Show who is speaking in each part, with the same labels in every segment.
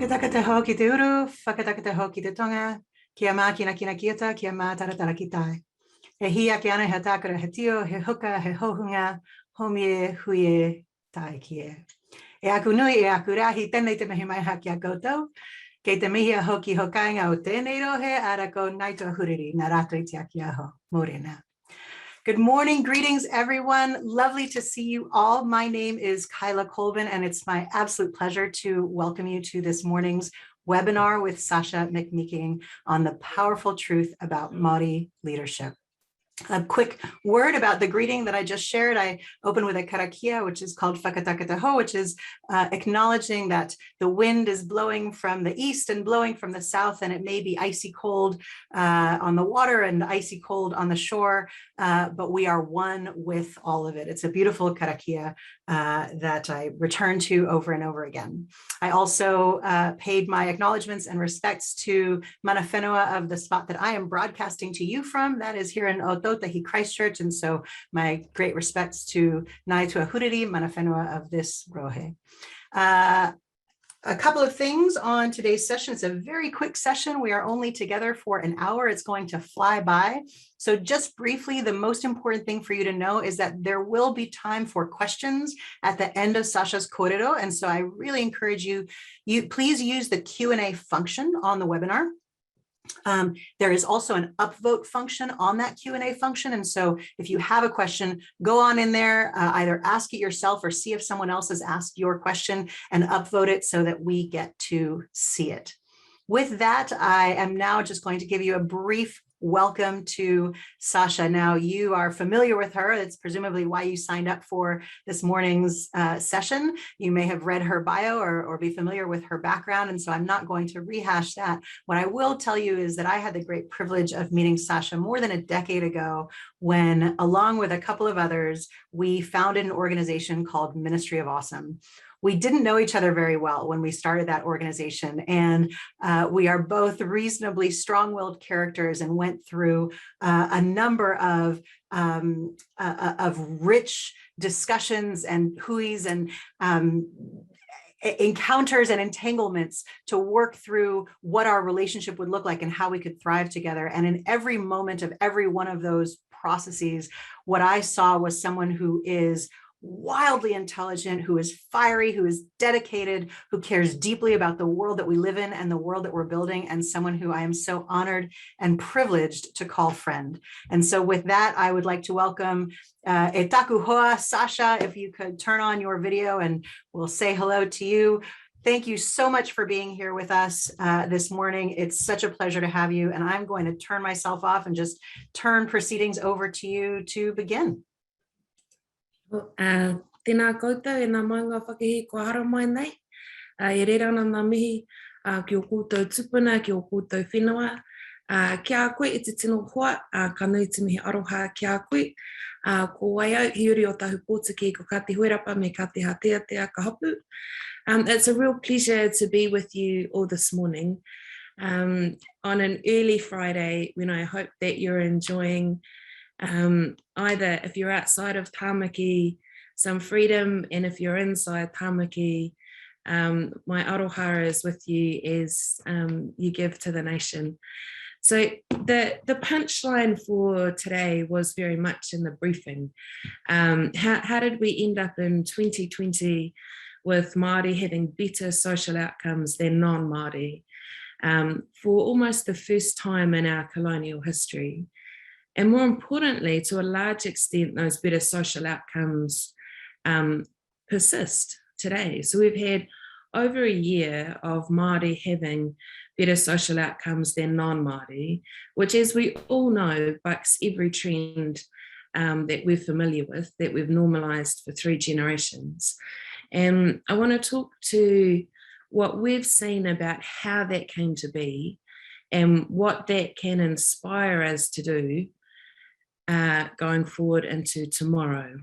Speaker 1: Whakataka te ho ki te uru, whakataka te ho ki te tonga, kia mā kina kina kiota, kia mā taratara ki tai. He hi ake ana he tākara he tio, he huka, he hohunga, homie, huie, tai kie. E aku nui, e aku rahi, tēnei te mihi mai haki a koutou. Kei te mihi a hoki hokainga o tēnei rohe, ara ko Ngāi Tahu, nā rātou i te aki aho, mōrena. Good morning, greetings everyone. Lovely to see you all. My name is Kaila Colbin and it's my absolute pleasure to welcome you to this morning's webinar with Sacha McMeeking on the powerful truth about Māori leadership. A quick word about the greeting that I just shared. I open with a karakia, which is called whakataka te ho, which is acknowledging that the wind is blowing from the east and blowing from the south, and it may be icy cold on the water and icy cold on the shore, but we are one with all of it. It's a beautiful karakia that I return to over and over again. I also paid my acknowledgements and respects to mana whenua of the spot that I am broadcasting to you from. That is here in Aotahi, Christchurch, and so my great respects to Ngāi Tahu, mana whenua of this rohe. A couple of things on today's session. It's a very quick session. We are only together for an hour. It's going to fly by. So just briefly, the most important thing for you to know is that there will be time for questions at the end of Sacha's kōrero. And so I really encourage you, please use the Q&A function on the webinar. There is also an upvote function on that Q&A function. And so if you have a question, go on in there, either ask it yourself or see if someone else has asked your question and upvote it so that we get to see it. With that, I am now just going to give you a brief welcome to Sacha. Now, you are familiar with her. It's presumably why you signed up for this morning's session. You may have read her bio or be familiar with her background, and so I'm not going to rehash that. What I will tell you is that I had the great privilege of meeting Sacha more than a decade ago when, along with a couple of others, we founded an organization called Ministry of Awesome. We didn't know each other very well when we started that organization, and we are both reasonably strong-willed characters and went through a number of rich discussions and huis and encounters and entanglements to work through what our relationship would look like and how we could thrive together. And in every moment of every one of those processes, what I saw was someone who is wildly intelligent, who is fiery, who is dedicated, who cares deeply about the world that we live in and the world that we're building, and someone who I am so honored and privileged to call friend. And so with that, I would like to welcome e taku hoa, Sacha, if you could turn on your video and we'll say hello to you. Thank you so much for being here with us this morning. It's such a pleasure to have you. And I'm going to turn myself off and just turn proceedings over to you to begin.
Speaker 2: Tēnā koutou e nā maunga whakihi kua hara mai nei. E reira ana ngā mihi ki o koutou tupuna, ki o koutou whenua. Kia koe e te tino hoa, ka nui te mihi aroha kia koe. Ko waia, hiuri o tahu pōtiki, ko Kati Huerapa me Kati Hateatea ka hapu. It's a real pleasure to be with you all this morning on an early Friday when I hope that you're enjoying either if you're outside of Tāmaki, some freedom, and if you're inside Tāmaki, my aroha is with you as you give to the nation. So the punchline for today was very much in the briefing. How did we end up in 2020 with Māori having better social outcomes than non-Māori for almost the first time in our colonial history? And more importantly, to a large extent, those better social outcomes persist today. So we've had over a year of Māori having better social outcomes than non-Māori, which, as we all know, bucks every trend that we're familiar with, that we've normalised for 3 generations. And I want to talk to what we've seen about how that came to be and what that can inspire us to do going forward into tomorrow.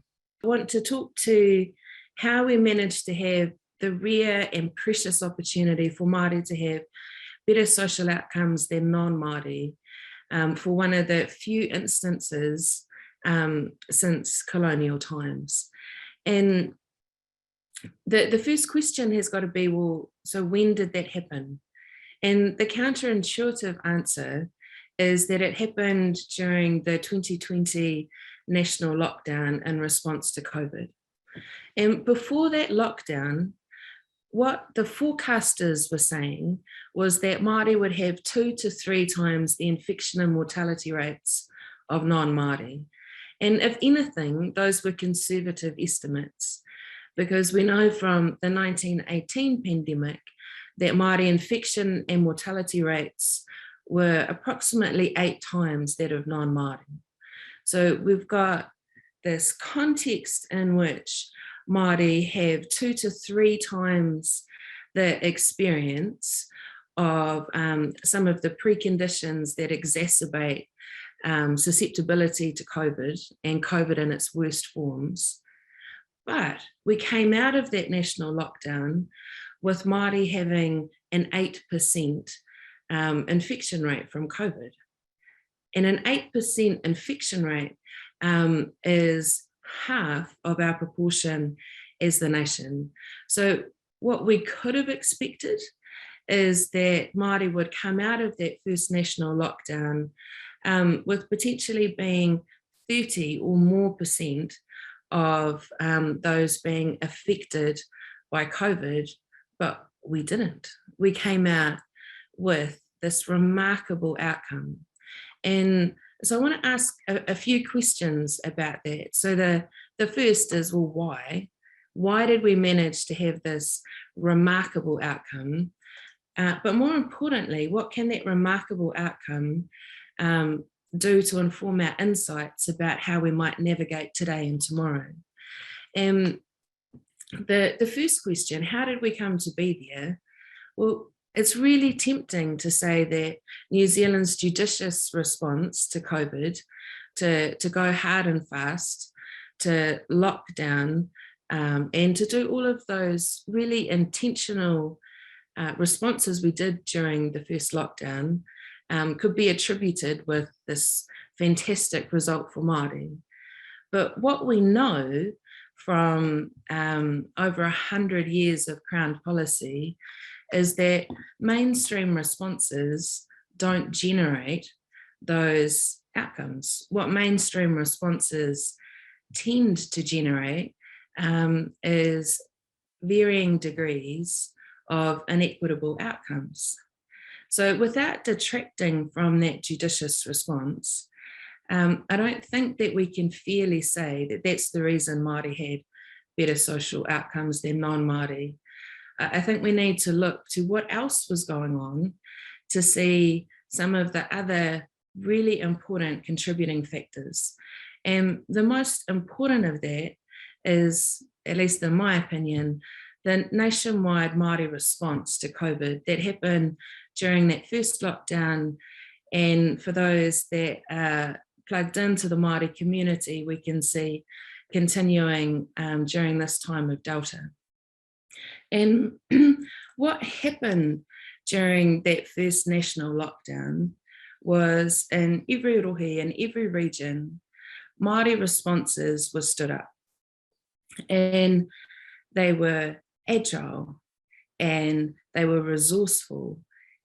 Speaker 2: I want to talk to how we managed to have the rare and precious opportunity for Māori to have better social outcomes than non-Māori for one of the few instances since colonial times. And the first question has got to be, well, So when did that happen? And the counterintuitive answer is that it happened during the 2020 national lockdown in response to COVID. And before that lockdown, what the forecasters were saying was that Māori would have 2 to 3 times the infection and mortality rates of non-Māori. And if anything, those were conservative estimates, because we know from the 1918 pandemic that Māori infection and mortality rates were approximately 8 times that of non-Māori. So we've got this context in which Māori have 2 to 3 times the experience of some of the preconditions that exacerbate susceptibility to COVID and COVID in its worst forms. But we came out of that national lockdown with Māori having an 8% infection rate from COVID. And an 8% infection rate is half of our proportion as the nation. So what we could have expected is that Māori would come out of that first national lockdown with potentially being 30 or more % of those being affected by COVID, but we didn't. We came out with this remarkable outcome. And so I want to ask a few questions about that. So the first is, well, why? Why did we manage to have this remarkable outcome? But more importantly, what can that remarkable outcome do to inform our insights about how we might navigate today and tomorrow? And the first question, how did we come to be there? Well, it's really tempting to say that New Zealand's judicious response to COVID, to go hard and fast, to lock down, and to do all of those really intentional responses we did during the first lockdown, could be attributed with this fantastic result for Māori. But what we know from over 100 years of Crown policy is that mainstream responses don't generate those outcomes. What mainstream responses tend to generate is varying degrees of inequitable outcomes. So without detracting from that judicious response, I don't think that we can fairly say that that's the reason Māori had better social outcomes than non-Māori. I think we need to look to what else was going on to see some of the other really important contributing factors. And the most important of that is, at least in my opinion, the nationwide Māori response to COVID that happened during that first lockdown. And for those that are plugged into the Māori community, we can see continuing during this time of Delta. And what happened during that first national lockdown was in every rohe, in every region, Māori responses were stood up. And they were agile, and they were resourceful,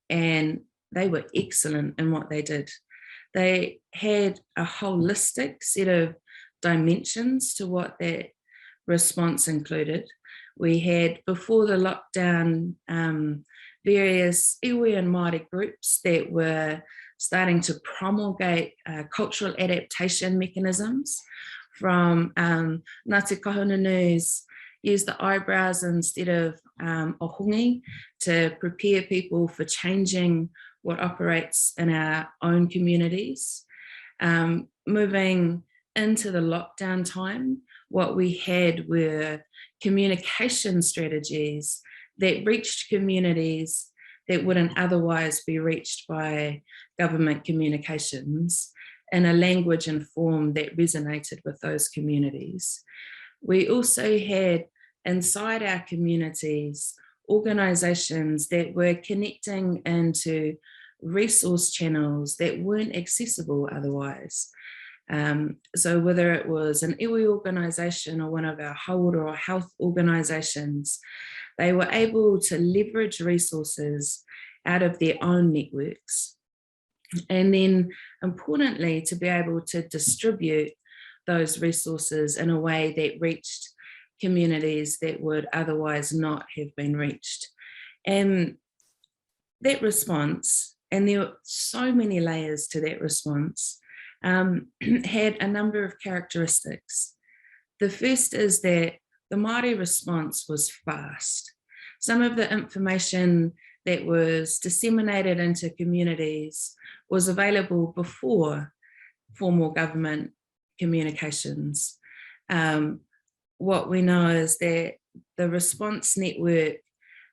Speaker 2: and they were excellent in what they did. They had a holistic set of dimensions to what that response included. We had, before the lockdown, various Iwi and Māori groups that were starting to promulgate cultural adaptation mechanisms, from Ngāti Kahunanu's use the eyebrows instead of ohungi to prepare people for changing what operates in our own communities. Moving into the lockdown time, what we had were communication strategies that reached communities that wouldn't otherwise be reached by government communications in a language and form that resonated with those communities. We also had inside our communities organisations that were connecting into resource channels that weren't accessible otherwise. So whether it was an iwi organisation or one of our hauora health organisations, They were able to leverage resources out of their own networks, and then importantly, to be able to distribute those resources in a way that reached communities that would otherwise not have been reached. And that response, and there were so many layers to that response, had a number of characteristics. The first is that the Māori response was fast. Some of the information that was disseminated into communities was available before formal government communications. What we know is that the response network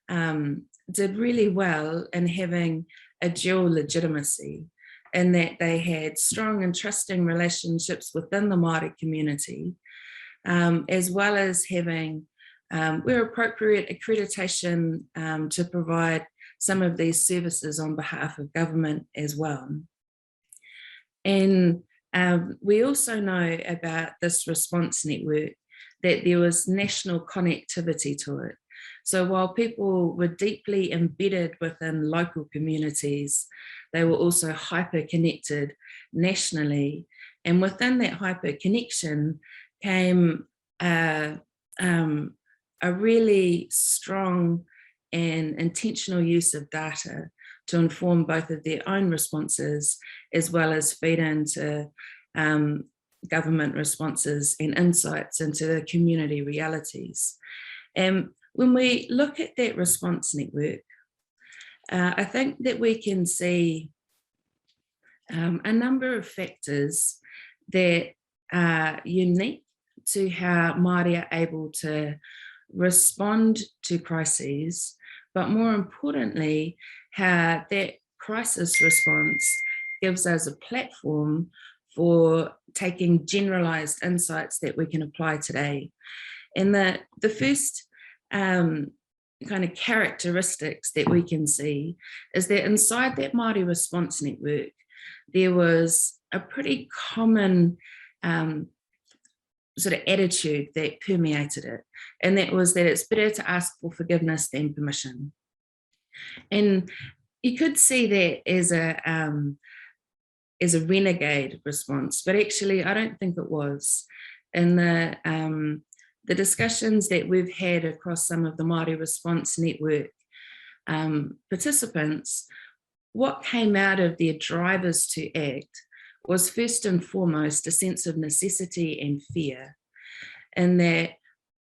Speaker 2: did really well in having a dual legitimacy, in that they had strong and trusting relationships within the Māori community, as well as having, where appropriate, accreditation to provide some of these services on behalf of government as well. And we also know about this response network that there was national connectivity to it. So while people were deeply embedded within local communities, they were also hyper-connected nationally. And within that hyper-connection came a really strong and intentional use of data to inform both of their own responses, as well as feed into government responses and insights into the community realities. And when we look at that response network, I think that we can see a number of factors that are unique to how Māori are able to respond to crises, but more importantly, how that crisis response gives us a platform for taking generalized insights that we can apply today. And the first kind of characteristics that we can see is that inside that Māori response network, there was a pretty common sort of attitude that permeated it. And that was that it's better to ask for forgiveness than permission. And you could see that as a renegade response, but actually I don't think it was. In the discussions that we've had across some of the Māori response network participants, what came out of their drivers to act was first and foremost a sense of necessity and fear. And that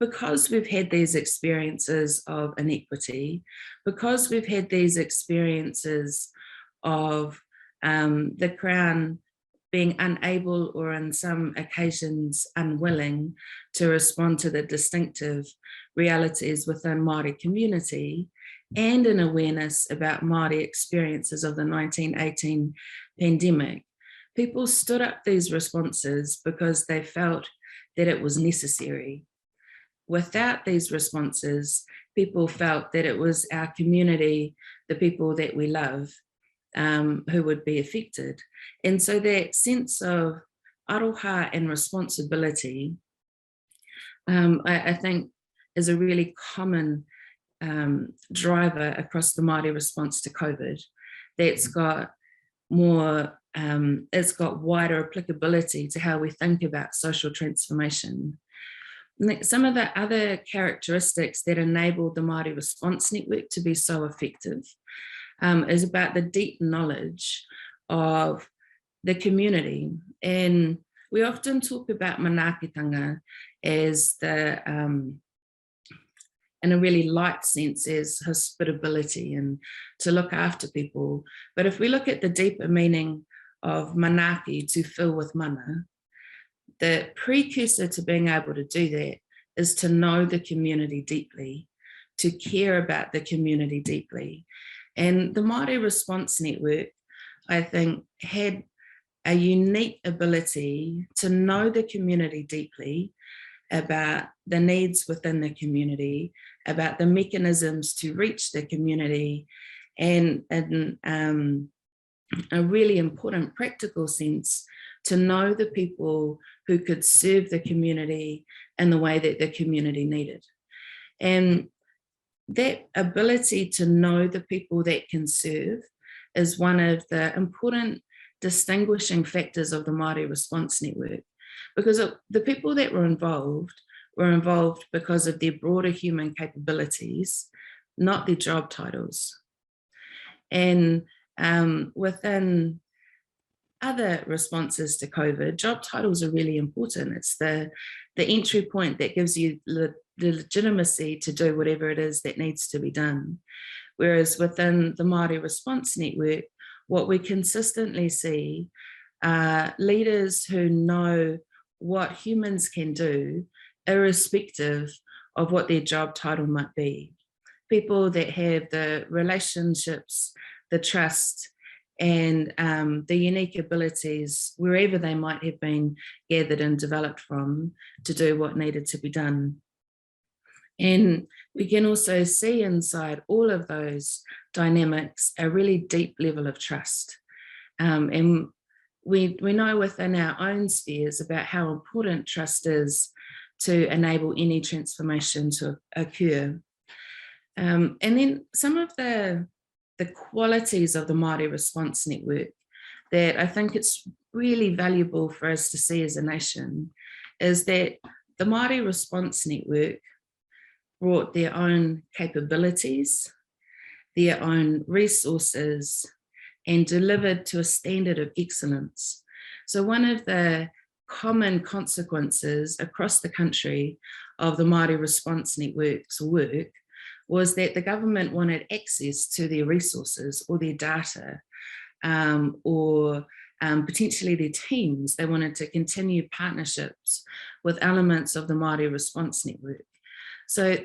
Speaker 2: because we've had these experiences of inequity, because we've had these experiences of the Crown being unable, or in some occasions unwilling, to respond to the distinctive realities within Māori community, and an awareness about Māori experiences of the 1918 pandemic, people stood up these responses because they felt that it was necessary. Without these responses, people felt that it was our community, the people that we love, who would be affected. And so that sense of aroha and responsibility, I think, is a really common driver across the Māori response to COVID. That's got more, it's got wider applicability to how we think about social transformation. Some of the other characteristics that enabled the Māori response network to be so effective is about the deep knowledge of the community. And we often talk about manaakitanga as the, in a really light sense, as hospitability and to look after people. But if we look at the deeper meaning of manaaki, to fill with mana, the precursor to being able to do that is to know the community deeply, to care about the community deeply. And the Māori Response Network, I think, had a unique ability to know the community deeply, about the needs within the community, about the mechanisms to reach the community, and in a really important practical sense, to know the people who could serve the community in the way that the community needed. And that ability to know the people that can serve is one of the important distinguishing factors of the Māori Response Network, because the people that were involved because of their broader human capabilities, not their job titles. And within other responses to COVID, job titles are really important. It's the entry point that gives you the legitimacy to do whatever it is that needs to be done. Whereas within the Māori Response Network, what we consistently see are leaders who know what humans can do, irrespective of what their job title might be. People that have the relationships, the trust, and the unique abilities, wherever they might have been gathered and developed from, to do what needed to be done. And we can also see inside all of those dynamics a really deep level of trust. And we know within our own spheres about how important trust is to enable any transformation to occur. And then some of the qualities of the Māori Response Network that I think it's really valuable for us to see as a nation is that the Māori Response Network brought their own capabilities, their own resources, and delivered to a standard of excellence. So one of the common consequences across the country of the Māori Response Network's work was that the government wanted access to their resources or their data, or potentially their teams. They wanted to continue partnerships with elements of the Māori Response Network. So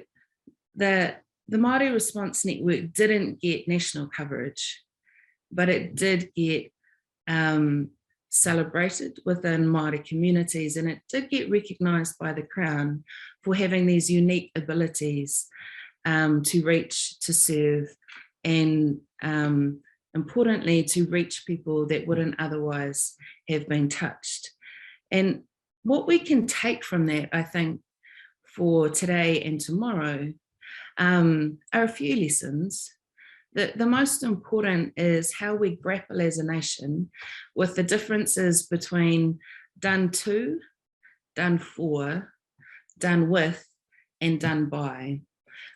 Speaker 2: the Māori Response Network didn't get national coverage, but it did get celebrated within Māori communities, and it did get recognised by the Crown for having these unique abilities to reach, to serve, and importantly, to reach people that wouldn't otherwise have been touched. And what we can take from that, I think, for today and tomorrow are a few lessons. The most important is how we grapple as a nation with the differences between done to, done for, done with, and done by.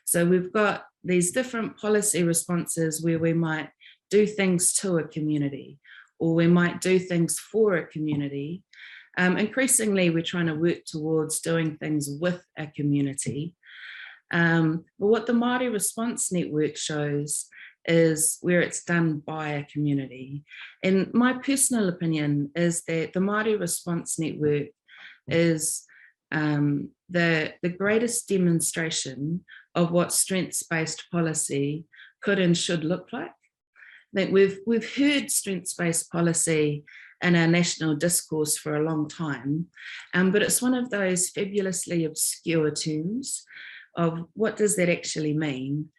Speaker 2: So we've got these different policy responses where we might do things to a community, or we might do things for a community. Increasingly, we're trying to work towards doing things with a community. But what the Māori Response Network shows is where it's done by a community. And my personal opinion is that the Māori Response Network is the greatest demonstration of what strengths-based policy could and should look like. That we've heard strengths-based policy in our national discourse for a long time, but it's one of those fabulously obscure terms of what does that actually mean.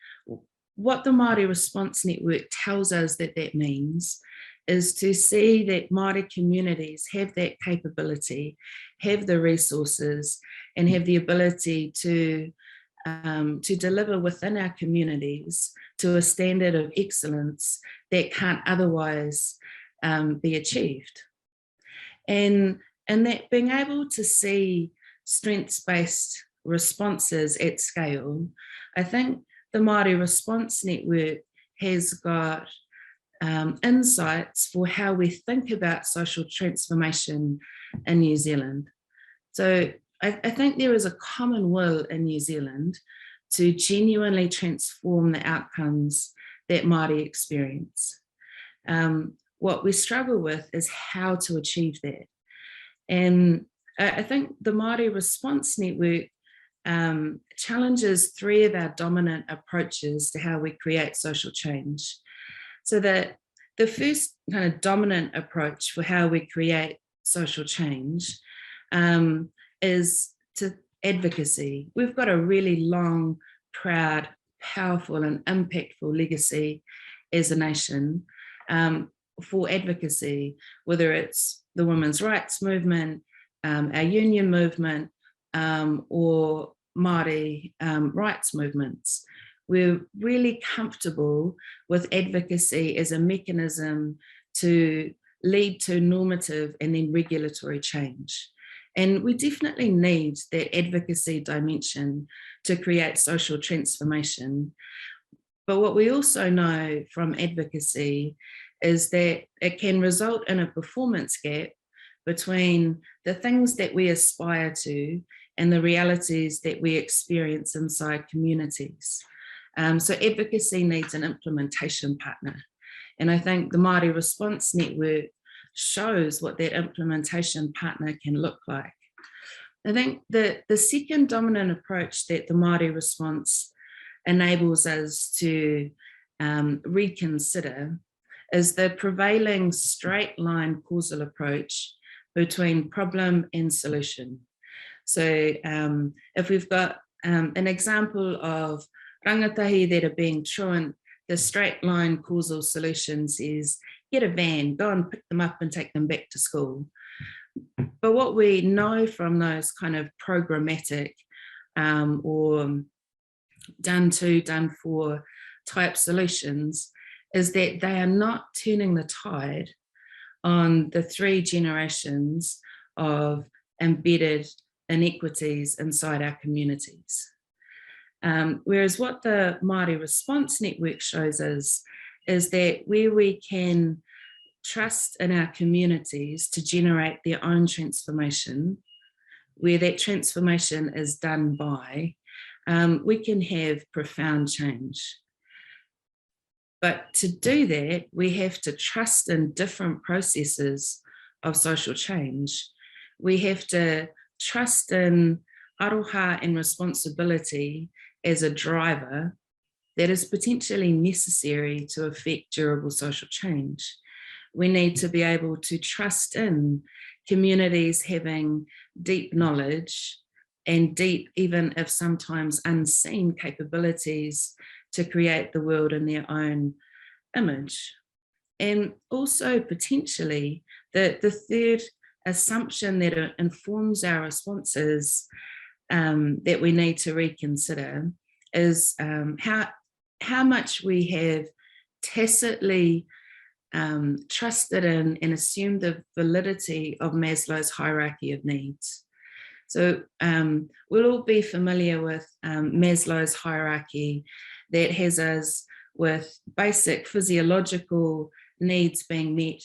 Speaker 2: What the Māori Response Network tells us that means is to see that Māori communities have that capability, have the resources, and have the ability to deliver within our communities to a standard of excellence that can't otherwise be achieved. And that being able to see strengths-based responses at scale, I think the Māori Response Network has got insights for how we think about social transformation in New Zealand. So I think there is a common will in New Zealand to genuinely transform the outcomes that Māori experience. What we struggle with is how to achieve that. And I think the Māori Response Network challenges three of our dominant approaches to how we create social change. So that the first kind of dominant approach for how we create social change is to advocacy. We've got a really long, proud, powerful and impactful legacy as a nation for advocacy, whether it's the women's rights movement, our union movement, or Māori rights movements. we're really comfortable with advocacy as a mechanism to lead to normative and then regulatory change. And we definitely need that advocacy dimension to create social transformation. But what we also know from advocacy is that it can result in a performance gap between the things that we aspire to and the realities that we experience inside communities. So advocacy needs an implementation partner. And I think the Māori Response Network shows what that implementation partner can look like. I think the second dominant approach that the Māori Response enables us to reconsider is the prevailing straight line causal approach between problem and solution. So if we've got an example of rangatahi that are being truant, the straight line causal solutions is get a van, go and pick them up and take them back to school. But what we know from those kind of programmatic or done to, done for type solutions is that they are not turning the tide on the 3 generations of embedded inequities inside our communities. Whereas what the Māori Response Network shows us is that where we can trust in our communities to generate their own transformation, where that transformation is done by, we can have profound change. But to do that, we have to trust in different processes of social change. We have to trust in aroha and responsibility as a driver that is potentially necessary to affect durable social change. We need to be able to trust in communities having deep knowledge and deep, even if sometimes unseen, capabilities to create the world in their own image. And also potentially the third assumption that informs our responses that we need to reconsider is how much we have tacitly trusted in and assumed the validity of Maslow's hierarchy of needs. So we'll all be familiar with Maslow's hierarchy that has us with basic physiological needs being met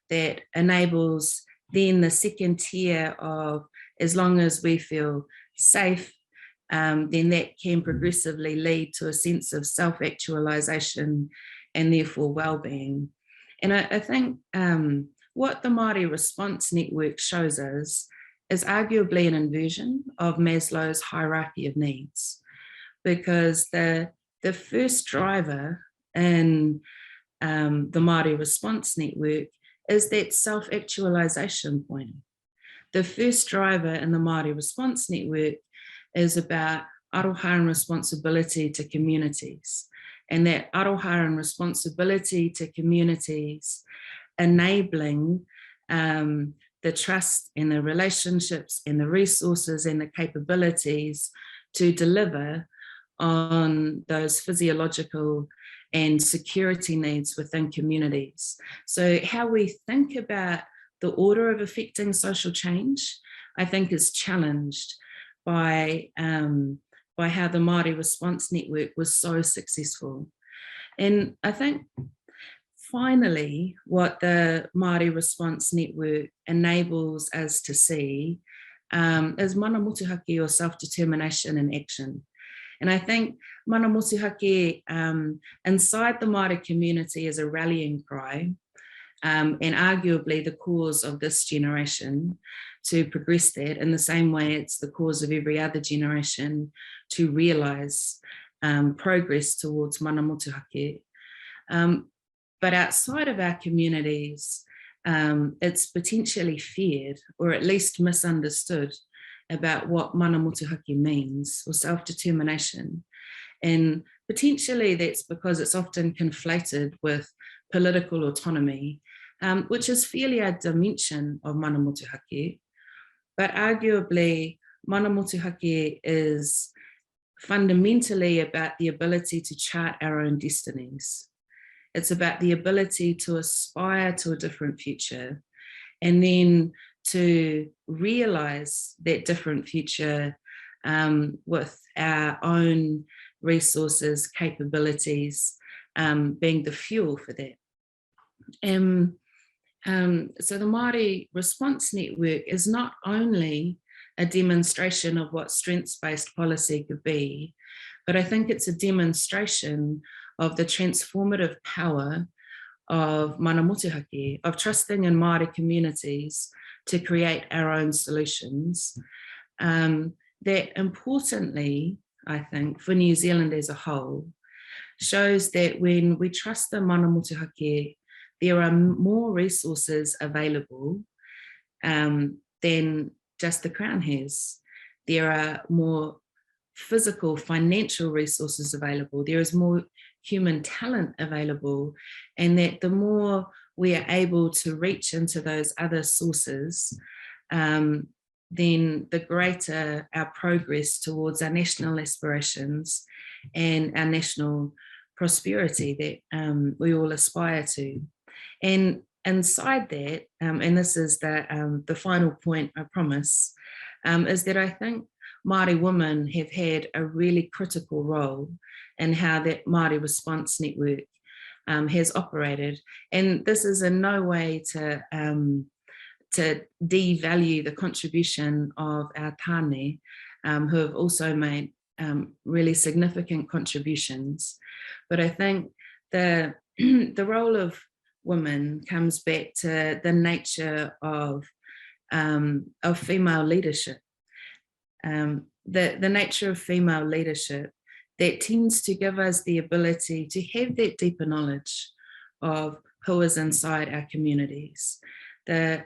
Speaker 2: that enables then the second tier of as long as we feel safe, then that can progressively lead to a sense of self-actualization and therefore well-being. And I think what the Māori Response Network shows us is arguably an inversion of Maslow's hierarchy of needs, because the first driver in the Māori Response Network is that self-actualization point. The first driver in the Māori Response Network is about aroha and responsibility to communities, and that aroha and responsibility to communities enabling the trust and the relationships and the resources and the capabilities to deliver on those physiological and security needs within communities. So how we think about the order of affecting social change, I think, is challenged by how the Māori Response Network was so successful. And I think finally, what the Māori Response Network enables us to see is mana motuhake or self-determination in action. And I think mana motuhake inside the Māori community is a rallying cry, and arguably the cause of this generation to progress that in the same way it's the cause of every other generation to realise progress towards mana motuhake. But outside of our communities, it's potentially feared or at least misunderstood about what mana motuhake means, or self-determination. And potentially that's because it's often conflated with political autonomy, which is fairly a dimension of mana motuhake. But arguably, mana motuhake is fundamentally about the ability to chart our own destinies. It's about the ability to aspire to a different future, and then to realize that different future with our own resources, capabilities, being the fuel for that. So the Māori Response Network is not only a demonstration of what strengths-based policy could be, but I think it's a demonstration of the transformative power of mana motuhake, of trusting in Māori communities to create our own solutions, that importantly, I think, for New Zealand as a whole, shows that when we trust the mana motuhake, there are more resources available than just the Crown has. There are more physical, financial resources available. There is more human talent available, and that the more we are able to reach into those other sources, then the greater our progress towards our national aspirations and our national prosperity that we all aspire to. And inside that, and this is the final point, I promise, is that I think Māori women have had a really critical role in how that Māori Response Network has operated. And this is in no way to devalue the contribution of our tāne, who have also made really significant contributions. But I think the role of women comes back to the nature of female leadership. The nature of female leadership that tends to give us the ability to have that deeper knowledge of who is inside our communities, the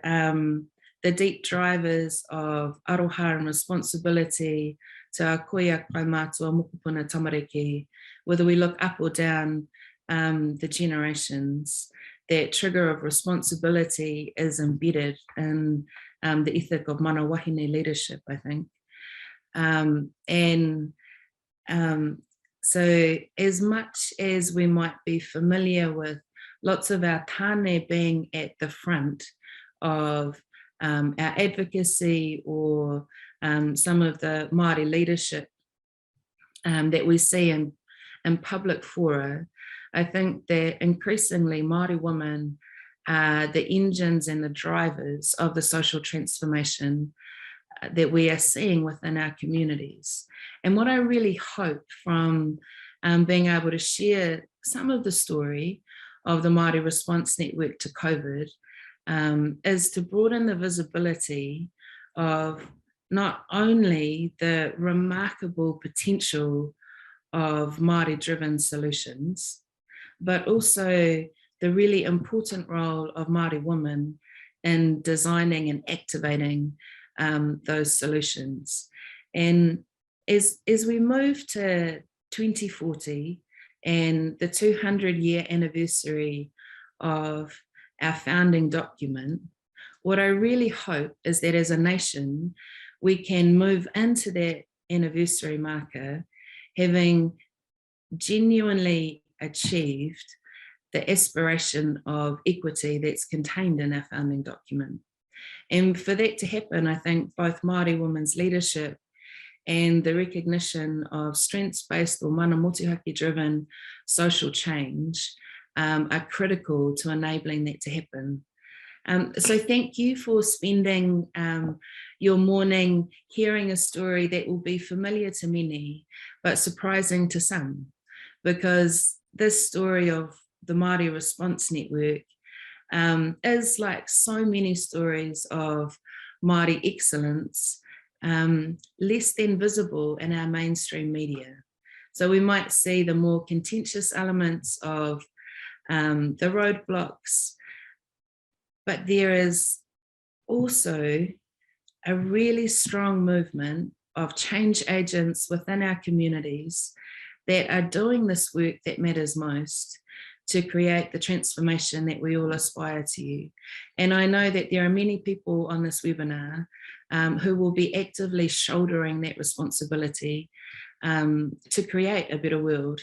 Speaker 2: deep drivers of aroha and responsibility to a koia kaimātua mokopuna tamariki, whether we look up or down the generations. That trigger of responsibility is embedded in the ethic of mana wahine leadership, I think. So as much as we might be familiar with lots of our tāne being at the front of our advocacy or some of the Māori leadership that we see in public fora, I think that increasingly Māori women are the engines and the drivers of the social transformation that we are seeing within our communities. And what I really hope from being able to share some of the story of the Māori Response Network to COVID is to broaden the visibility of not only the remarkable potential of Māori-driven solutions, but also the really important role of Māori women in designing and activating those solutions. And as we move to 2040 and the 200-year anniversary of our founding document, what I really hope is that as a nation, we can move into that anniversary marker having genuinely achieved the aspiration of equity that's contained in our founding document. And for that to happen, I think both Māori women's leadership and the recognition of strengths-based or mana motuhake-driven social change are critical to enabling that to happen. So thank you for spending your morning hearing a story that will be familiar to many, but surprising to some, because this story of the Māori Response Network is like so many stories of Māori excellence, less than visible in our mainstream media. So we might see the more contentious elements of the roadblocks, but there is also a really strong movement of change agents within our communities that are doing this work that matters most to create the transformation that we all aspire to. And I know that there are many people on this webinar who will be actively shouldering that responsibility to create a better world.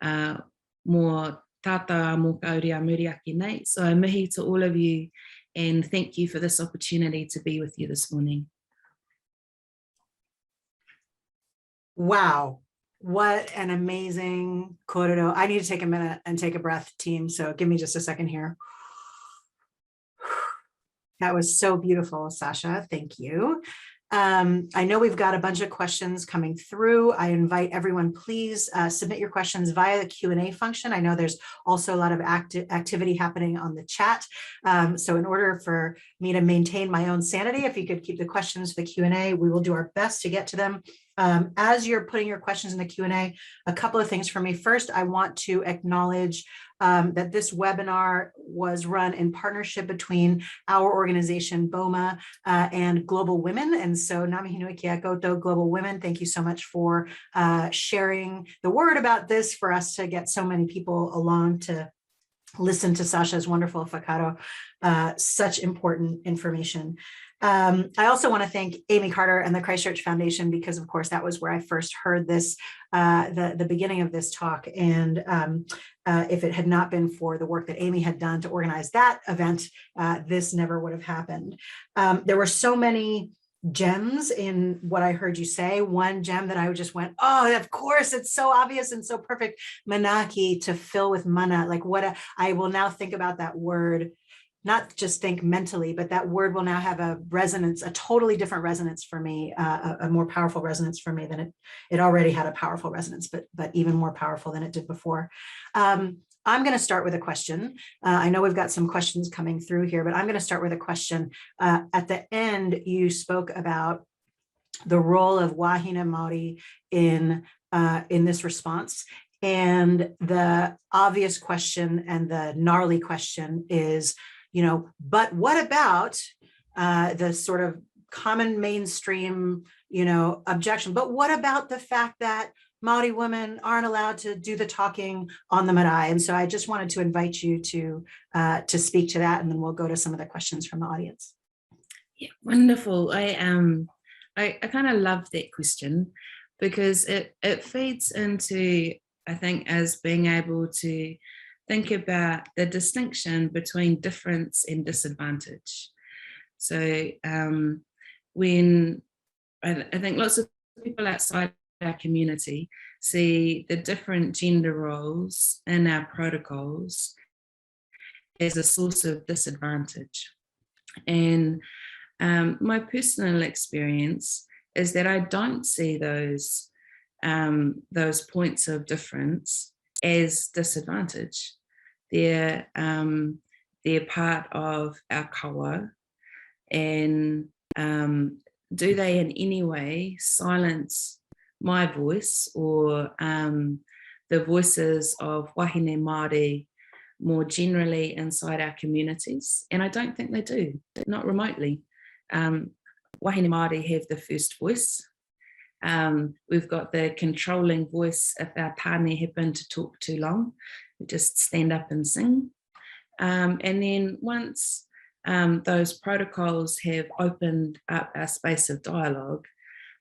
Speaker 2: Mō tātou mō kauri a muriaki nei. So mihi to all of you, and thank you for this opportunity to be with you this morning.
Speaker 1: Wow, what an amazing kōrero. I need to take a minute and take a breath, team, so give me just a second here. That was so beautiful, Sacha, thank you. I know we've got a bunch of questions coming through. I invite everyone, please submit your questions via the Q&A function. I know there's also a lot of activity happening on the chat. So in order for me to maintain my own sanity, if you could keep the questions for the Q&A, we will do our best to get to them. As you're putting your questions in the Q&A, a couple of things for me. First, I want to acknowledge that this webinar was run in partnership between our organization, Boma, and Global Women. And so Ngāmihi Nui Kia Koutou Global Women, thank you so much for sharing the word about this for us to get so many people along to listen to Sacha's wonderful whakaaro, such important information. I also want to thank Amy Carter and the Christchurch Foundation, because of course that was where I first heard this, the beginning of this talk. And if it had not been for the work that Amy had done to organize that event, this never would have happened. There were so many gems in what I heard you say. One gem that I just went, oh, of course, it's so obvious and so perfect. Manaki, to fill with mana, like I will now think about that word, not just think mentally, but that word will now have a resonance, a totally different resonance for me, a more powerful resonance for me than it already had a powerful resonance, but even more powerful than it did before. I'm going to start with a question. I know we've got some questions coming through here, but I'm going to start with a question. At the end, you spoke about the role of wahine Māori in this response. And the obvious question and the gnarly question is, but what about the sort of common mainstream, objection? But what about the fact that Māori women aren't allowed to do the talking on the marae? And so I just wanted to invite you to speak to that, and then we'll go to some of the questions from the audience.
Speaker 2: Yeah, wonderful. I kind of love that question, because it feeds into, I think, as being able to think about the distinction between difference and disadvantage. So when I think lots of people outside our community see the different gender roles in our protocols as a source of disadvantage. And my personal experience is that I don't see those points of difference as disadvantage. They're part of our kawa, and do they in any way silence my voice or the voices of wahine Māori more generally inside our communities? And I don't think they do, not remotely. Wahine Māori have the first voice. We've got the controlling voice if our tāne happen to talk too long. We just stand up and sing. And then once those protocols have opened up our space of dialogue,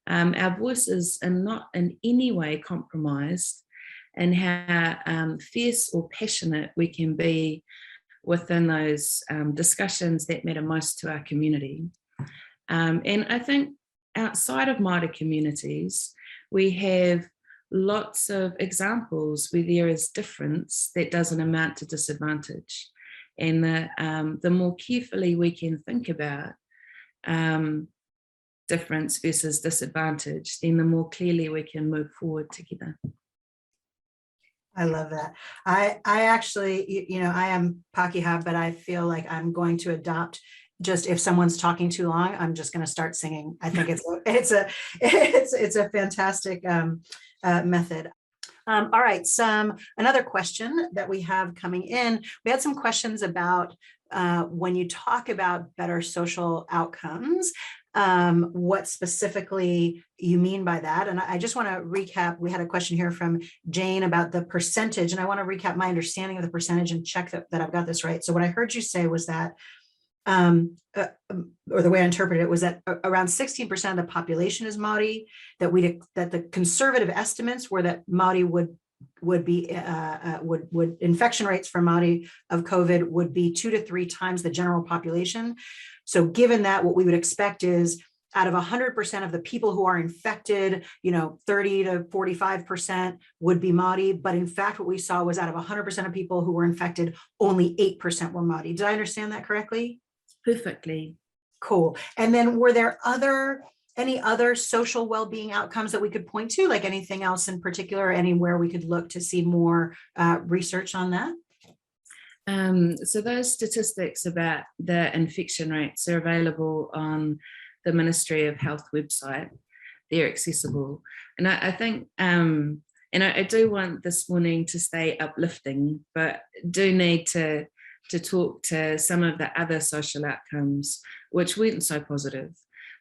Speaker 2: our voices are not in any way compromised in how fierce or passionate we can be within those discussions that matter most to our community. And I think outside of Māori communities, we have lots of examples where there is difference that doesn't amount to disadvantage. And the more carefully we can think about difference versus disadvantage, then the more clearly we can move forward together.
Speaker 1: I love that. I actually, I am Pākehā, but I feel like I'm going to adopt, just if someone's talking too long, I'm just going to start singing. I think it's a fantastic method. All right, another question that we have coming in. We had some questions about when you talk about better social outcomes, what specifically you mean by that. And I just want to recap. We had a question here from Jane about the percentage, and I want to recap my understanding of the percentage and check that I've got this right. So what I heard you say was that or the way I interpreted it was that around 16% of the population is Māori, that the conservative estimates were that Māori would infection rates for Māori of COVID would be 2 to 3 times the general population. So given that, what we would expect is out of 100% of the people who are infected, 30 to 45% would be Māori. But in fact, what we saw was out of 100% of people who were infected, only 8% were Māori. Did I understand that correctly?
Speaker 2: Perfectly.
Speaker 1: Cool. And then were there any other social well-being outcomes that we could point to, like anything else in particular, anywhere we could look to see more research on that?
Speaker 2: So those statistics about the infection rates are available on the Ministry of Health website. They're accessible. And I think, and I do want this morning to stay uplifting, but do need to talk to some of the other social outcomes which weren't so positive.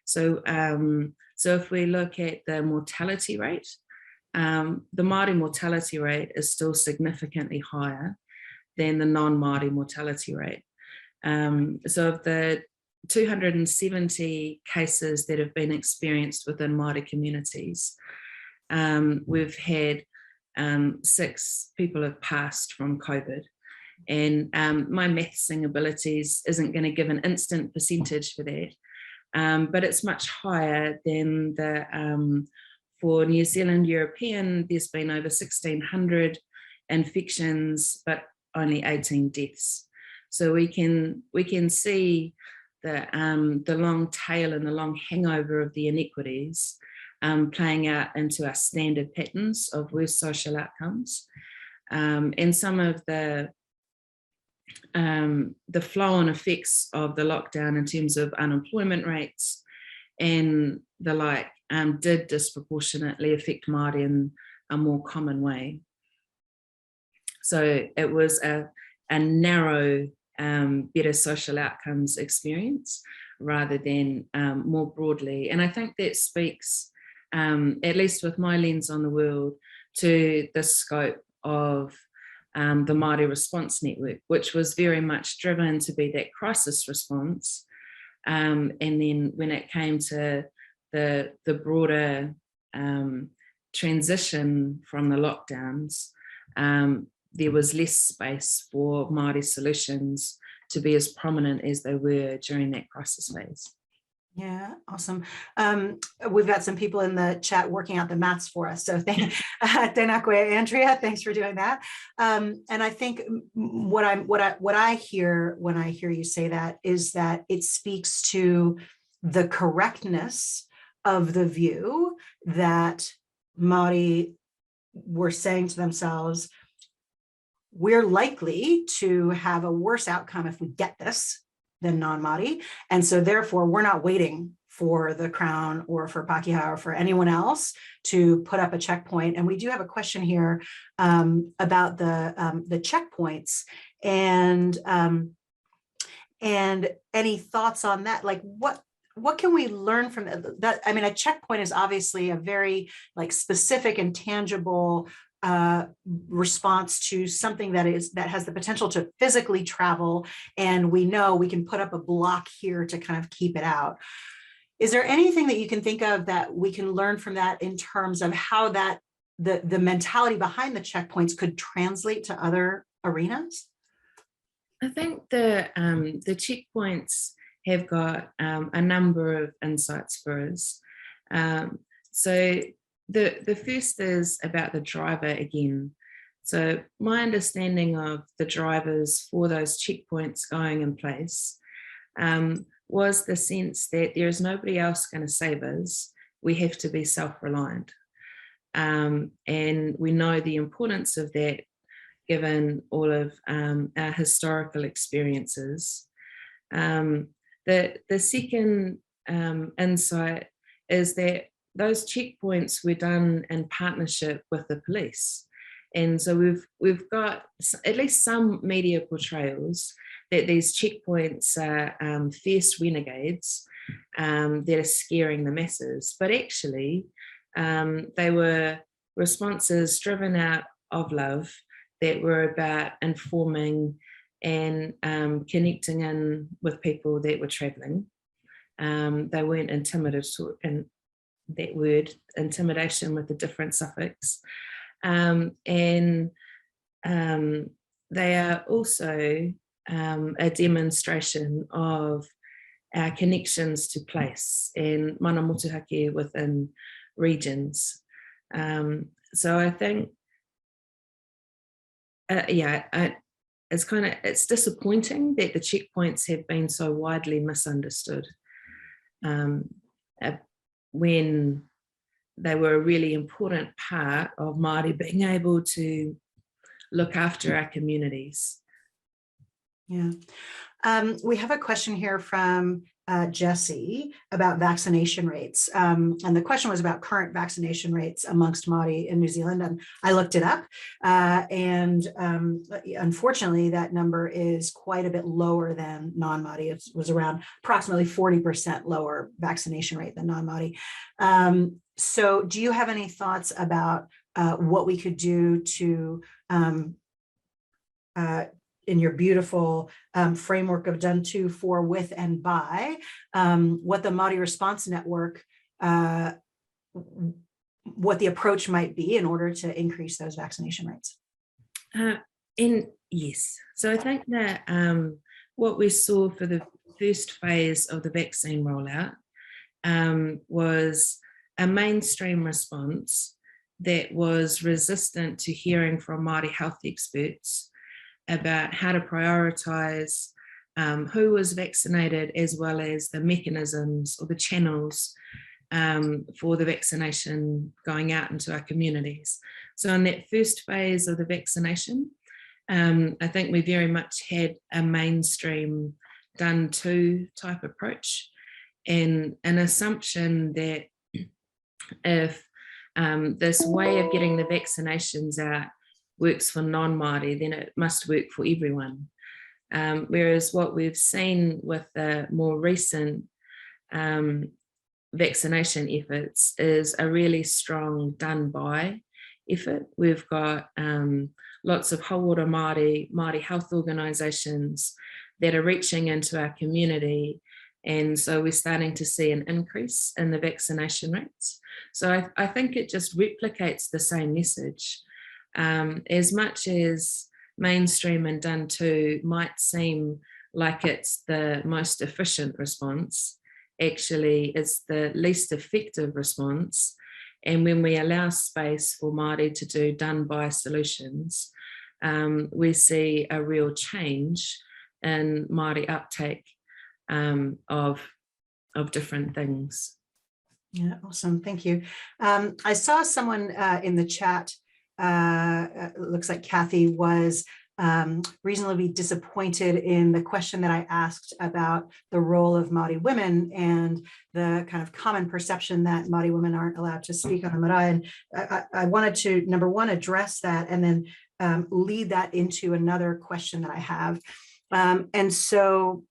Speaker 2: So if we look at the mortality rate, the Māori mortality rate is still significantly higher than the non-Māori mortality rate. So of the 270 cases that have been experienced within Māori communities, we've had 6 people have passed from COVID. And my mathsing abilities isn't going to give an instant percentage for that, but it's much higher than for New Zealand European, there's been over 1,600 infections, but only 18 deaths. So we can see the long tail and the long hangover of the inequities playing out into our standard patterns of worse social outcomes. And some of the flow-on effects of the lockdown in terms of unemployment rates and the like did disproportionately affect Māori in a more common way. So it was a narrow, better social outcomes experience rather than more broadly. And I think that speaks, at least with my lens on the world, to the scope of the Māori Response Network, which was very much driven to be that crisis response. And then when it came to the broader transition from the lockdowns, there was less space for Māori solutions to be as prominent as they were during that crisis phase.
Speaker 1: Yeah, awesome. We've got some people in the chat working out the maths for us. So tēnā koe, Andrea, thanks for doing that. And I think what I hear when I hear you say that is that it speaks to the correctness of the view that Māori were saying to themselves, we're likely to have a worse outcome if we get this than non-Māori. And so therefore we're not waiting for the Crown or for Pākehā or for anyone else to put up a checkpoint. And we do have a question here about the checkpoints and any thoughts on that? Like what can we learn from that? I mean, a checkpoint is obviously a very specific and tangible response to something that has the potential to physically travel, and we know we can put up a block here to kind of keep it out. Is there anything that you can think of that we can learn from that in terms of how that the mentality behind the checkpoints could translate to other arenas?
Speaker 2: I think the checkpoints have got a number of insights for us. So the first is about the driver again. So my understanding of the drivers for those checkpoints going in place was the sense that there is nobody else going to save us. We have to be self-reliant. And we know the importance of that given all of our historical experiences. The second insight is that those checkpoints were done in partnership with the police. And so we've got at least some media portrayals that these checkpoints are fierce renegades that are scaring the masses. But actually, they were responses driven out of love that were about informing and connecting in with people that were traveling. They weren't intimidated, and that word, intimidation with the different suffix. And they are also a demonstration of our connections to place and mana motuhake within regions. So I think, it's disappointing that the checkpoints have been so widely misunderstood when they were a really important part of Māori being able to look after our communities.
Speaker 1: Yeah. We have a question here from Jesse about vaccination rates. And the question was about current vaccination rates amongst Māori in New Zealand. And I looked it up. Unfortunately, that number is quite a bit lower than non-Māori. It was around approximately 40% lower vaccination rate than non-Māori. So do you have any thoughts about what we could do to in your beautiful framework of done to, for, with, and by, what the Māori Response Network, what the approach might be in order to increase those vaccination rates?
Speaker 2: Yes, so I think that what we saw for the first phase of the vaccine rollout was a mainstream response that was resistant to hearing from Māori health experts about how to prioritise who was vaccinated, as well as the mechanisms or the channels for the vaccination going out into our communities. So in that first phase of the vaccination, I think we very much had a mainstream done to type approach, and an assumption that if this way of getting the vaccinations out works for non-Māori, then it must work for everyone. Whereas what we've seen with the more recent vaccination efforts is a really strong done by effort. We've got lots of Hauora Māori health organisations that are reaching into our community, and so we're starting to see an increase in the vaccination rates. So I think it just replicates the same message. As much as mainstream and done to might seem like it's the most efficient response, actually it's the least effective response. And when we allow space for Māori to do done by solutions, we see a real change in Māori uptake of different things.
Speaker 1: Yeah, awesome, thank you. I saw someone in the chat, it looks like Kathy was reasonably disappointed in the question that I asked about the role of Māori women and the kind of common perception that Māori women aren't allowed to speak on the marae. And I wanted to, number one, address that and then lead that into another question that I have. And so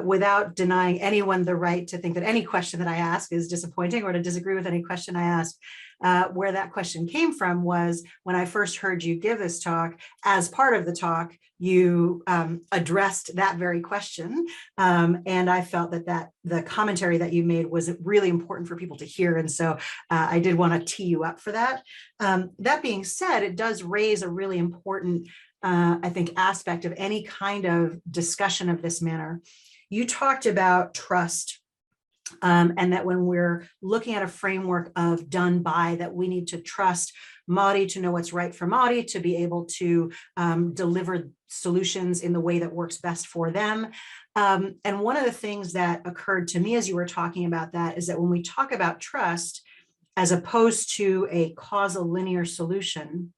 Speaker 1: without denying anyone the right to think that any question that I ask is disappointing or to disagree with any question I ask, where that question came from was when I first heard you give this talk. As part of the talk, you addressed that very question. And I felt that the commentary that you made was really important for people to hear. And so I did want to tee you up for that. That being said, it does raise a really important I think, aspect of any kind of discussion of this manner. You talked about trust, and that when we're looking at a framework of done by, that we need to trust Māori to know what's right for Māori, to be able to deliver solutions in the way that works best for them. And one of the things that occurred to me as you were talking about that is that when we talk about trust, as opposed to a causal linear solution,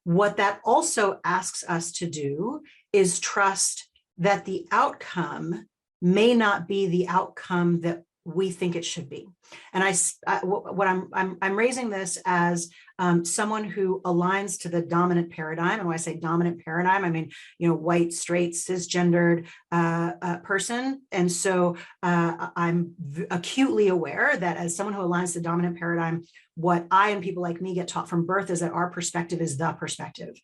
Speaker 1: what that also asks us to do is trust that the outcome may not be the outcome that we think it should be. And I'm raising this as someone who aligns to the dominant paradigm. And when I say dominant paradigm, I mean, white, straight, cisgendered person. And so I'm acutely aware that as someone who aligns to the dominant paradigm, what I and people like me get taught from birth is that our perspective is the perspective.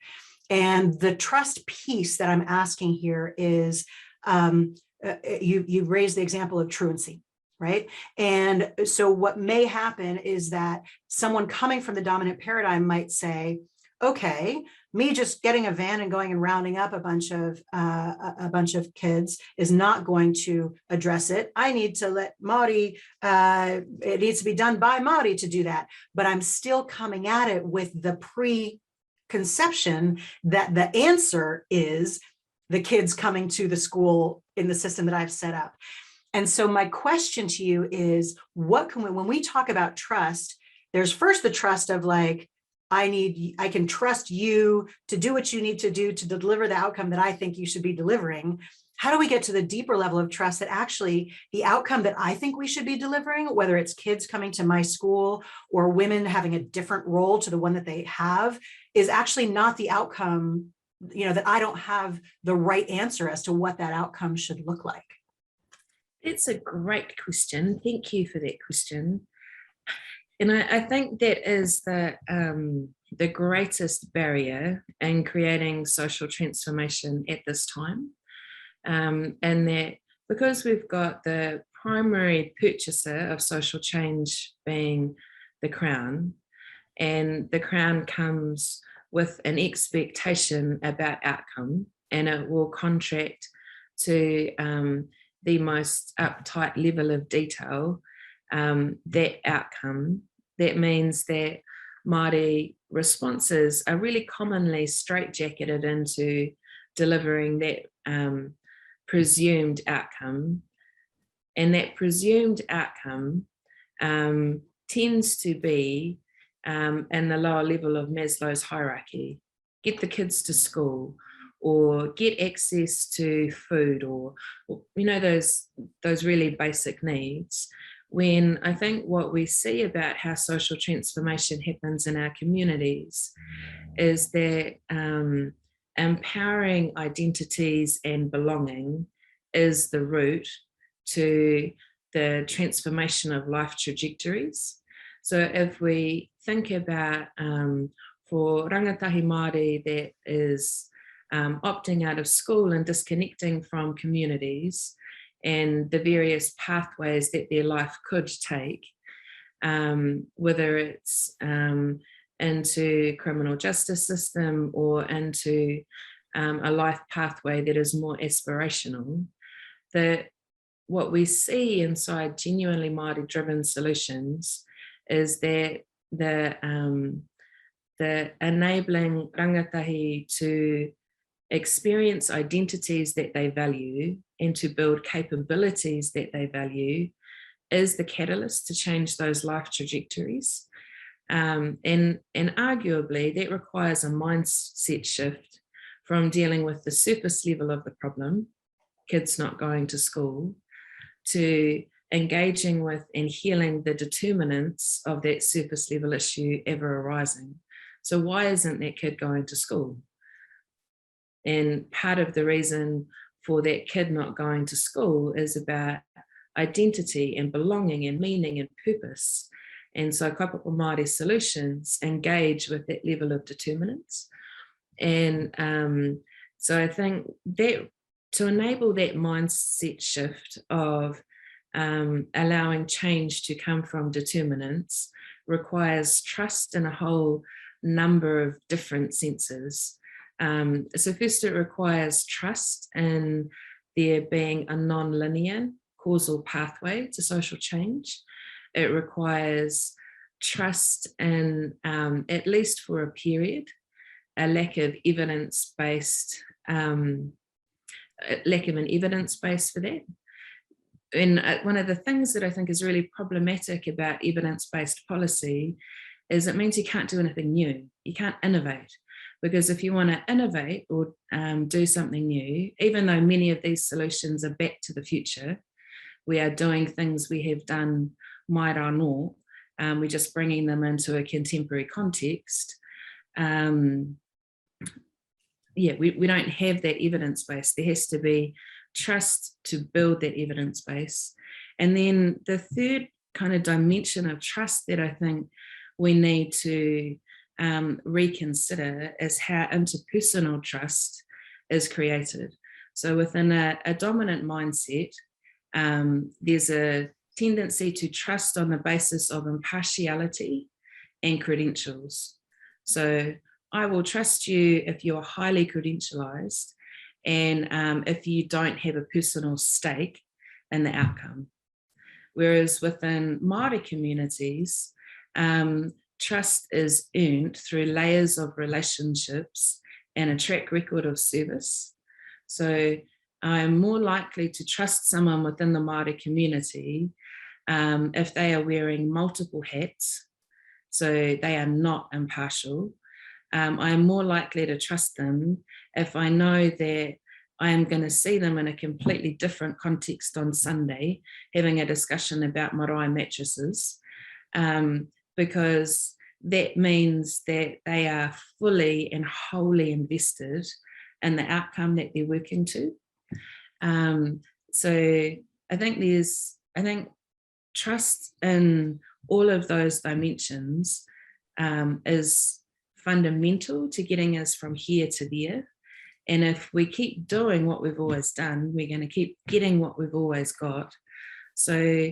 Speaker 1: And the trust piece that I'm asking here is, you raised the example of truancy, right? And so what may happen is that someone coming from the dominant paradigm might say, okay, me just getting a van and going and rounding up a bunch of kids is not going to address it. I need to let Maori, it needs to be done by Maori to do that. But I'm still coming at it with the preconception that the answer is the kids coming to the school in the system that I've set up. And so my question to you is, what can we, when we talk about trust, there's first the trust of like, I can trust you to do what you need to do to deliver the outcome that I think you should be delivering. How do we get to the deeper level of trust that actually the outcome that I think we should be delivering, whether it's kids coming to my school or women having a different role to the one that they have, is actually not the outcome, you know, that I don't have the right answer as to what that outcome should look like?
Speaker 2: It's a great question. Thank you for that question. And I think that is the greatest barrier in creating social transformation at this time. And that because we've got the primary purchaser of social change being the Crown, and the Crown comes with an expectation about outcome, and it will contract to the most uptight level of detail that outcome. That means that Māori responses are really commonly straitjacketed into delivering that presumed outcome. And that presumed outcome tends to be in the lower level of Maslow's hierarchy. Get the kids to school, or get access to food, or you know, those really basic needs. When I think what we see about how social transformation happens in our communities is that empowering identities and belonging is the route to the transformation of life trajectories. So if we think about for rangatahi Māori that is opting out of school and disconnecting from communities and the various pathways that their life could take, whether it's into criminal justice system or into a life pathway that is more aspirational, that what we see inside genuinely Māori driven solutions is that the enabling rangatahi to experience identities that they value and to build capabilities that they value is the catalyst to change those life trajectories. And arguably that requires a mindset shift from dealing with the surface level of the problem, kids not going to school, to engaging with and healing the determinants of that surface level issue ever arising. So why isn't that kid going to school? And part of the reason for that kid not going to school is about identity and belonging and meaning and purpose. And so kaupapa Māori solutions engage with that level of determinants. And so I think that to enable that mindset shift of allowing change to come from determinants requires trust in a whole number of different senses. So first, it requires trust in there being a non-linear causal pathway to social change. It requires trust in, at least for a period, a lack of evidence-based, lack of an evidence base for that. And one of the things that I think is really problematic about evidence-based policy is it means you can't do anything new. You can't innovate. Because if you want to innovate or do something new, even though many of these solutions are back to the future, we are doing things we have done mai rā nō, we're just bringing them into a contemporary context. Yeah, we don't have that evidence base. There has to be trust to build that evidence base. And then the third kind of dimension of trust that I think we need to reconsider is how interpersonal trust is created. So within a dominant mindset, there's a tendency to trust on the basis of impartiality and credentials. So I will trust you if you're highly credentialized and if you don't have a personal stake in the outcome. Whereas within Māori communities, trust is earned through layers of relationships and a track record of service. So I'm more likely to trust someone within the Māori community if they are wearing multiple hats, so they are not impartial. I am more likely to trust them if I know that I am going to see them in a completely different context on Sunday, having a discussion about marae mattresses, because that means that they are fully and wholly invested in the outcome that they're working to. So I think trust in all of those dimensions is fundamental to getting us from here to there. And if we keep doing what we've always done, we're going to keep getting what we've always got. So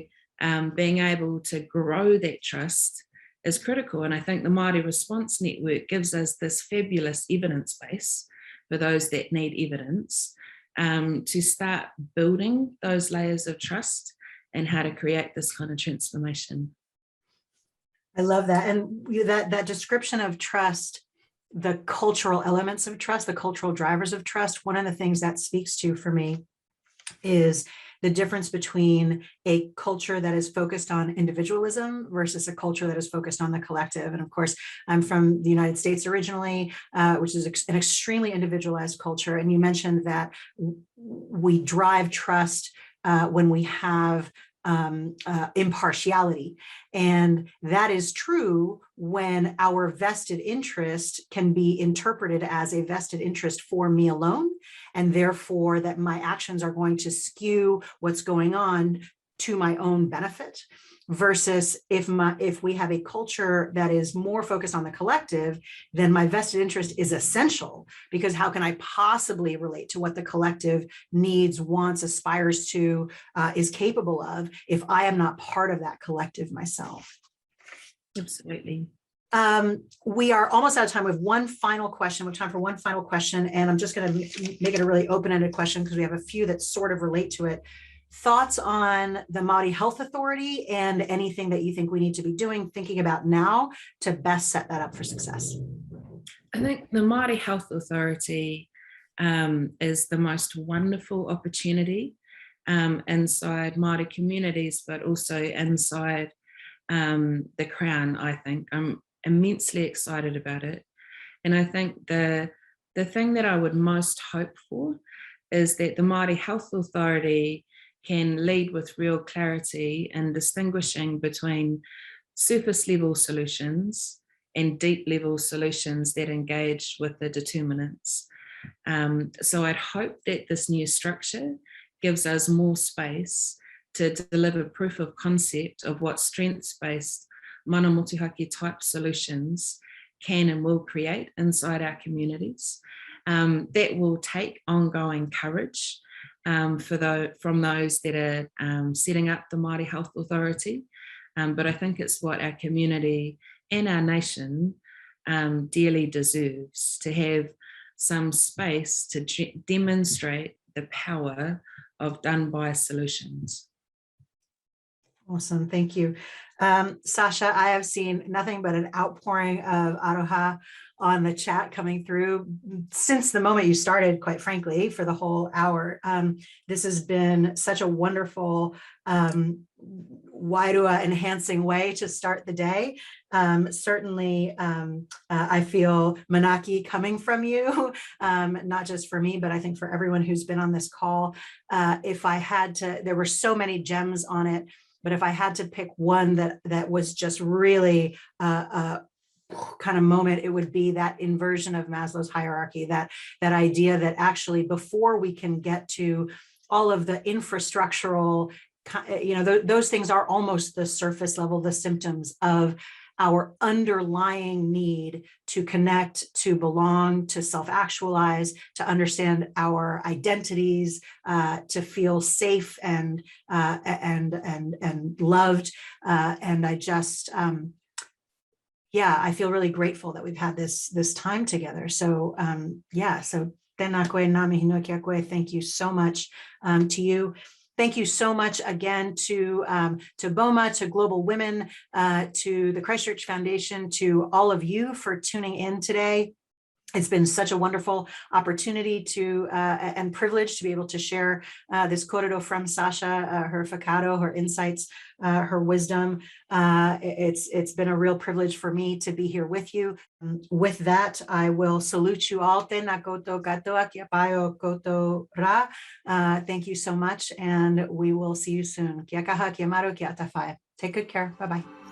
Speaker 2: being able to grow that trust is critical. And I think the Māori Response Network gives us this fabulous evidence base for those that need evidence to start building those layers of trust and how to create this kind of transformation.
Speaker 1: I love that. And that description of trust, the cultural elements of trust, the cultural drivers of trust, one of the things that speaks to for me is the difference between a culture that is focused on individualism versus a culture that is focused on the collective. And of course, I'm from the United States originally, which is an extremely individualized culture. And you mentioned that we drive trust when we have impartiality. And that is true when our vested interest can be interpreted as a vested interest for me alone, and therefore that my actions are going to skew what's going on to my own benefit, versus if we have a culture that is more focused on the collective, then my vested interest is essential, because how can I possibly relate to what the collective needs, wants, aspires to, is capable of if I am not part of that collective myself?
Speaker 2: Absolutely.
Speaker 1: We are almost out of time. We have one final question. We have time for one final question, and I'm just going to make it a really open-ended question because we have a few that sort of relate to it. Thoughts on the Māori Health Authority and anything that you think we need to be doing, thinking about now to best set that up for success?
Speaker 2: I think the Māori Health Authority is the most wonderful opportunity inside Māori communities, but also inside the Crown. I think I'm immensely excited about it. And I think the thing that I would most hope for is that the Māori Health Authority can lead with real clarity in distinguishing between surface level solutions and deep level solutions that engage with the determinants. So I'd hope that this new structure gives us more space to deliver proof of concept of what strengths-based mana motuhake type solutions can and will create inside our communities. That will take ongoing courage from those that are setting up the Māori Health Authority. But I think it's what our community and our nation dearly deserves, to have some space to demonstrate the power of done by solutions.
Speaker 1: Awesome, thank you. Sacha, I have seen nothing but an outpouring of aroha on the chat coming through since the moment you started, quite frankly, for the whole hour. This has been such a wonderful wairua enhancing way to start the day. Certainly, I feel manaki coming from you, not just for me, but I think for everyone who's been on this call. If I had to, there were so many gems on it, but if I had to pick one that was just really kind of moment, it would be that inversion of Maslow's hierarchy, that idea that actually before we can get to all of the infrastructural, those things are almost the surface level, the symptoms of our underlying need to connect, to belong, to self-actualize, to understand our identities, to feel safe and loved. And I just, yeah, I feel really grateful that we've had this time together. So yeah, so tēnā koe, ngā mihi nui kia koe. Thank you so much to you. Thank you so much again to Boma, to Global Women, to the Christchurch Foundation, to all of you for tuning in today. It's been such a wonderful opportunity to and privilege to be able to share this kōrero from Sacha, her whakaaro, her insights, her wisdom. It's been a real privilege for me to be here with you. With that, I will salute you all. Tēnā koutou katoa, kia pai o koutou rā. Thank you so much, and we will see you soon. Kia kaha, kia maru, kia atawhai. Take good care. Bye-bye.